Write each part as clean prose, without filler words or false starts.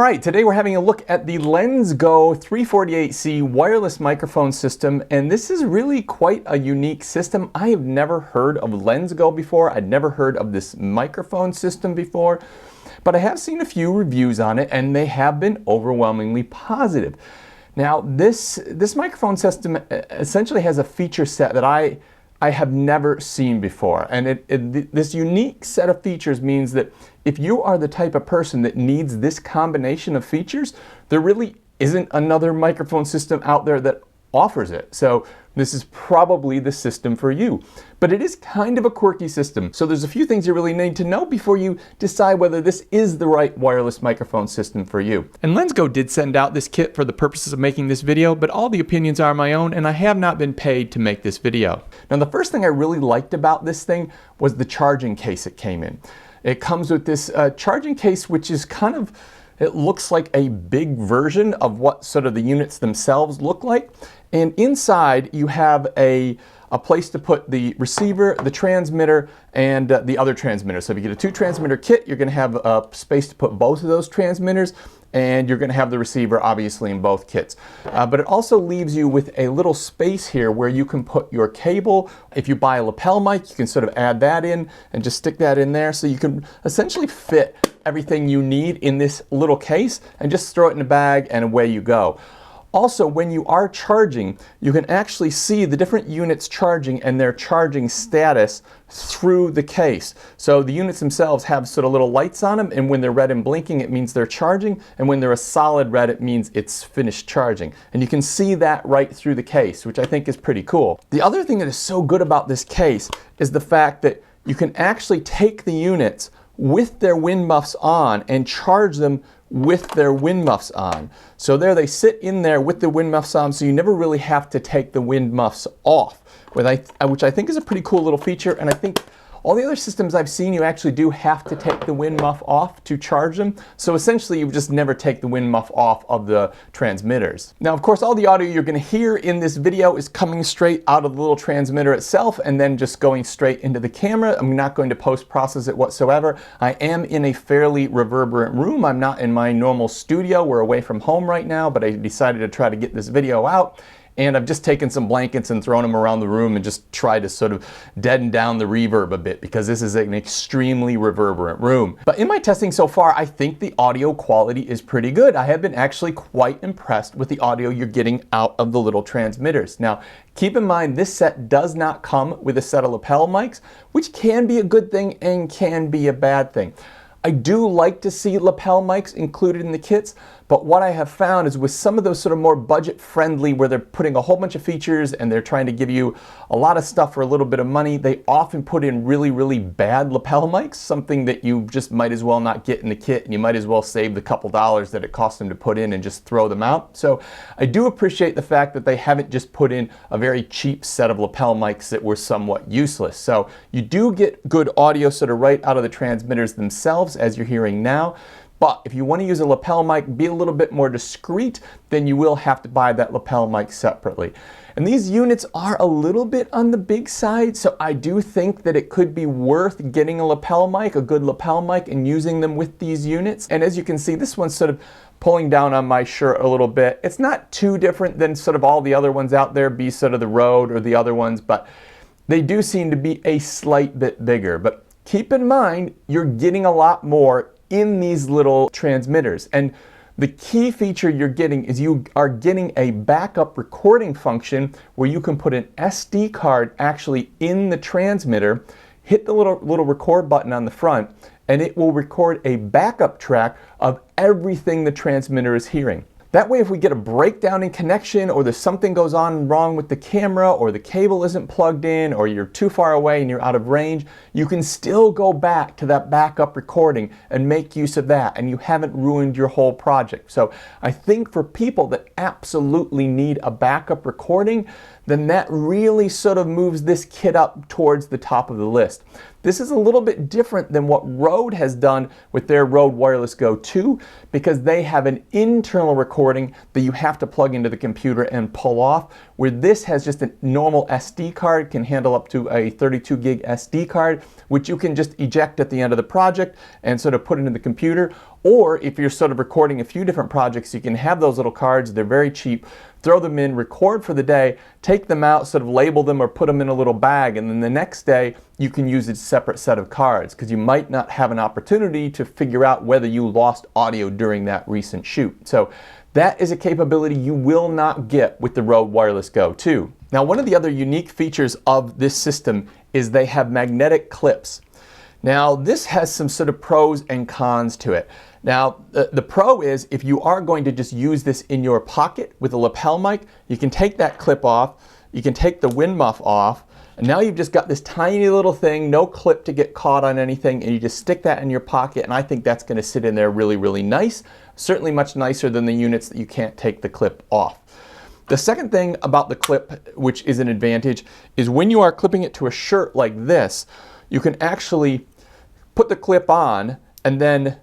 right, today we're having a look at the Lensgo 348C wireless microphone system, and this is really quite a unique system. I have never heard of Lensgo before. I'd never heard of this microphone system before, but I have seen a few reviews on it, and they have been overwhelmingly positive. Now, this microphone system essentially has a feature set that I have never seen before, and this unique set of features means that if you are the type of person that needs this combination of features, there really isn't another microphone system out there that offers it. So this is probably the system for you. But it is kind of a quirky system, so there's a few things you really need to know before you decide whether this is the right wireless microphone system for you. And Lensgo did send out this kit for the purposes of making this video, but all the opinions are my own, and I have not been paid to make this video. Now, the first thing I really liked about this thing was the charging case it came in. It comes with this charging case, which is kind of, it looks like a big version of what sort of the units themselves look like. And inside you have a place to put the receiver, the transmitter, and the other transmitter. So if you get a 2-transmitter kit, you're going to have a space to put both of those transmitters, and you're going to have the receiver obviously in both kits. But it also leaves you with a little space here where you can put your cable. If you buy a lapel mic, you can sort of add that in and just stick that in there, so you can essentially fit everything you need in this little case and just throw it in a bag and away you go. Also, when you are charging, you can actually see the different units charging and their charging status through the case. So the units themselves have sort of little lights on them, and when they're red and blinking, it means they're charging, and when they're a solid red, it means it's finished charging. And you can see that right through the case, which I think is pretty cool. The other thing that is so good about this case is the fact that you can actually take the units with their wind muffs on and charge them with their wind muffs on. So there they sit in there with the wind muffs on, so you never really have to take the wind muffs off, which I think is a pretty cool little feature. And I think all the other systems I've seen, you actually do have to take the wind muff off to charge them. So essentially you just never take the wind muff off of the transmitters. Now, of course, all the audio you're going to hear in this video is coming straight out of the little transmitter itself and then just going straight into the camera. I'm not going to post-process it whatsoever. I am in a fairly reverberant room. I'm not in my normal studio. We're away from home right now, but I decided to try to get this video out. And I've just taken some blankets and thrown them around the room and just tried to sort of deaden down the reverb a bit, because this is an extremely reverberant room. But in my testing so far, I think the audio quality is pretty good. I have been actually quite impressed with the audio you're getting out of the little transmitters. Now, keep in mind, this set does not come with a set of lapel mics, which can be a good thing and can be a bad thing. I do like to see lapel mics included in the kits, but what I have found is with some of those sort of more budget friendly, where they're putting a whole bunch of features and they're trying to give you a lot of stuff for a little bit of money, they often put in really, really bad lapel mics, something that you just might as well not get in the kit, and you might as well save the couple dollars that it cost them to put in and just throw them out. So I do appreciate the fact that they haven't just put in a very cheap set of lapel mics that were somewhat useless. So you do get good audio sort of right out of the transmitters themselves, as you're hearing now. But if you want to use a lapel mic, be a little bit more discreet, then you will have to buy that lapel mic separately. And these units are a little bit on the big side, so I do think that it could be worth getting a lapel mic, a good lapel mic, and using them with these units. And as you can see, this one's sort of pulling down on my shirt a little bit. It's not too different than sort of all the other ones out there, be sort of the Rode or the other ones, but they do seem to be a slight bit bigger. But keep in mind, you're getting a lot more in these little transmitters. And the key feature you're getting is you are getting a backup recording function where you can put an SD card actually in the transmitter, hit the little record button on the front, and it will record a backup track of everything the transmitter is hearing. That way, if we get a breakdown in connection, or there's something goes on wrong with the camera, or the cable isn't plugged in, or you're too far away and you're out of range, you can still go back to that backup recording and make use of that, and you haven't ruined your whole project. So I think for people that absolutely need a backup recording, then that really sort of moves this kit up towards the top of the list. This is a little bit different than what Rode has done with their Rode Wireless Go 2, because they have an internal recording that you have to plug into the computer and pull off, where this has just a normal SD card, can handle up to a 32 gig SD card, which you can just eject at the end of the project and sort of put into the computer. Or if you're sort of recording a few different projects, you can have those little cards. They're very cheap. Throw them in, record for the day, take them out, sort of label them or put them in a little bag, and then the next day you can use a separate set of cards because you might not have an opportunity to figure out whether you lost audio during that recent shoot. So that is a capability you will not get with the Rode Wireless Go 2. Now, one of the other unique features of this system is they have magnetic clips. Now, this has some sort of pros and cons to it. Now, the pro is if you are going to just use this in your pocket with a lapel mic, you can take that clip off, you can take the wind muff off, and now you've just got this tiny little thing, no clip to get caught on anything, and you just stick that in your pocket, and I think that's going to sit in there really, really nice. Certainly much nicer than the units that you can't take the clip off. The second thing about the clip, which is an advantage, is when you are clipping it to a shirt like this, you can actually put the clip on, and then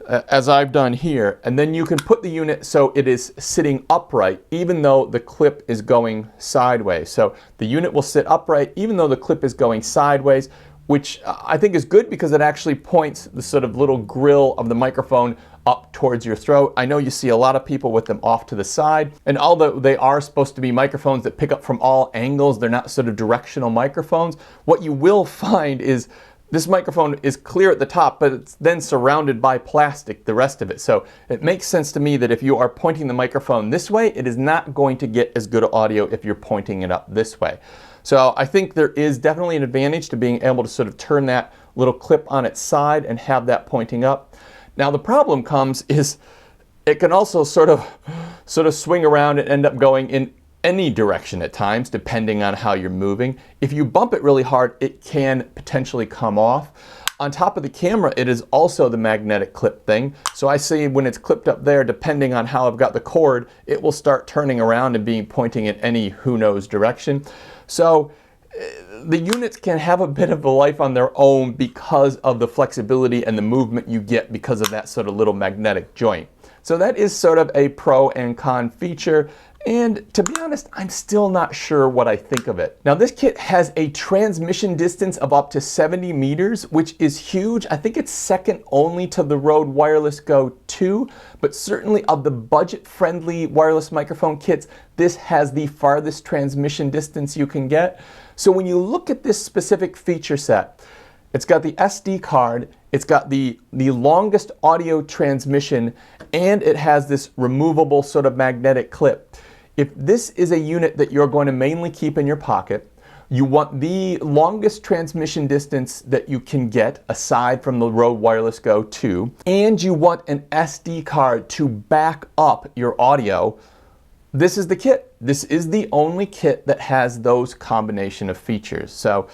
as I've done here, and then you can put the unit so it is sitting upright even though the clip is going sideways. So the unit will sit upright even though the clip is going sideways, which I think is good because it actually points the sort of little grill of the microphone up towards your throat. I know you see a lot of people with them off to the side, and although they are supposed to be microphones that pick up from all angles, they're not sort of directional microphones. What you will find is this microphone is clear at the top, but it's then surrounded by plastic, the rest of it. So it makes sense to me that if you are pointing the microphone this way, it is not going to get as good audio if you're pointing it up this way. So I think there is definitely an advantage to being able to sort of turn that little clip on its side and have that pointing up. Now the problem comes is it can also sort of swing around and end up going in any direction at times, depending on how you're moving. If you bump it really hard, it can potentially come off. On top of the camera, it is also the magnetic clip thing. So I see when it's clipped up there, depending on how I've got the cord, it will start turning around and being pointing in any who knows direction. So the units can have a bit of a life on their own because of the flexibility and the movement you get because of that sort of little magnetic joint. So that is sort of a pro and con feature. And to be honest, I'm still not sure what I think of it. Now this kit has a transmission distance of up to 70 meters, which is huge. I think it's second only to the Rode Wireless Go 2, but certainly of the budget-friendly wireless microphone kits, this has the farthest transmission distance you can get. So when you look at this specific feature set, it's got the SD card, it's got the longest audio transmission, and it has this removable sort of magnetic clip. If this is a unit that you're going to mainly keep in your pocket, you want the longest transmission distance that you can get aside from the Rode Wireless Go 2, and you want an SD card to back up your audio, this is the kit. This is the only kit that has those combination of features. So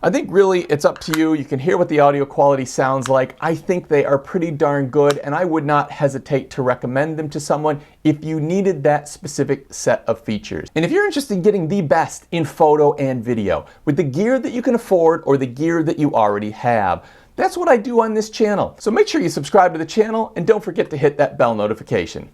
I think really it's up to you. You can hear what the audio quality sounds like. I think they are pretty darn good, and I would not hesitate to recommend them to someone if you needed that specific set of features. And if you're interested in getting the best in photo and video with the gear that you can afford or the gear that you already have, that's what I do on this channel. So make sure you subscribe to the channel and don't forget to hit that bell notification.